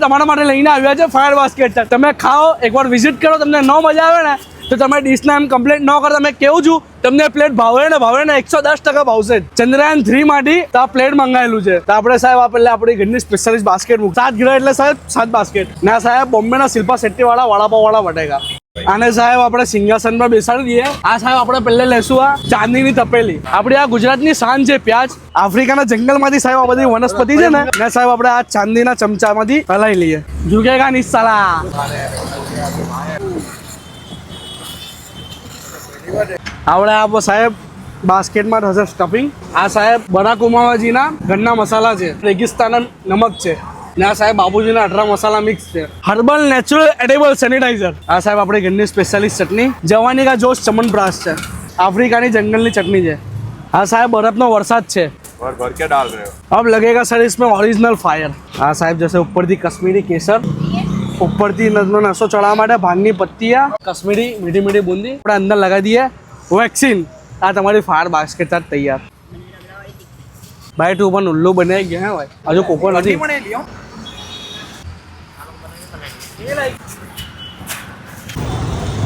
તમારા માટે લઈને આવ્યા છે ફાયર બાસ્કેટ. તમે ખાઓ, એકવાર વિઝિટ કરો, તમને ન મજા આવે ને તો તમે ડીશના એમ કમ્પ્લેટ ન કરો. તમે કેવું છું તમને પ્લેટ ભાવે ને 110% ભાવશે. ચંદ્રયાન 3 માંથી તો આ પ્લેટ મંગાવેલું છે. તો આપણે સાહેબ આ પહેલા આપણી ઘરની સ્પેશિયલિસ્ટ બાસ્કેટ મૂક 7 ગ્રેડ એટલે સાહેબ 7 બાસ્કેટ ના સાહેબ બોમ્બેના શિલ્પા શેટ્ટી વાળા વડાપાવ વાળા વટેકા. આને સાહેબ આપણે સિંહાસન પર બેસાડી દઈએ. આ સાહેબ આપણે પહેલે લેશું આ ચાંદીની તપેલી. આપણી આ ગુજરાતની શાન છે પ્યાજ. આફ્રિકાના જંગલમાંથી સાહેબ આ બધી વનસ્પતિ છે ને સાહેબ આપણે આ ચાંદીના ચમચામાંથી હલાવી લઈએ. ઝુકેગા નહીં સાલા. આપણે આ સાહેબ બાસ્કેટમાં હશે સ્ટફિંગ. આ સાહેબ બરાક ઉમાવાજીના ઘરના મસાલા છે. રેગિસ્તાન નમક છે ને આ સાહેબ બાબુજીના 18 મસાલા મિક્સ છે. Herbal natural edible sanitiser. આ સાહેબ આપણી ઘરની સ્પેશિયલિસ્ટ ચટણી જવાની કા જોશ ચમનપ્રાશ છે. આફ્રિકાની જંગલની ચટણી છે. આ સાહેબ બરફનો વરસાદ છે. भर के डाल रहे हो अब लगेगा सर इसमें ओरिजिनल फायर. આ સાહેબ જैसे ઉપરથી કશ્મીરી કેસર, ઉપરથી નસો ચડાવવા માટે ભાંગની પત્તિયા, કશ્મીરી મીઠી મીઠી બુંદી આપણે અંદર લગાવી દઈએ. વેક્સિન. આ તમારી ફાયર બાસ્કેટ તૈયાર. ભાઈ તું પણ ઉલ્લુ બનાવી ગયા હે ભાઈ. હજુ કોકો નથી.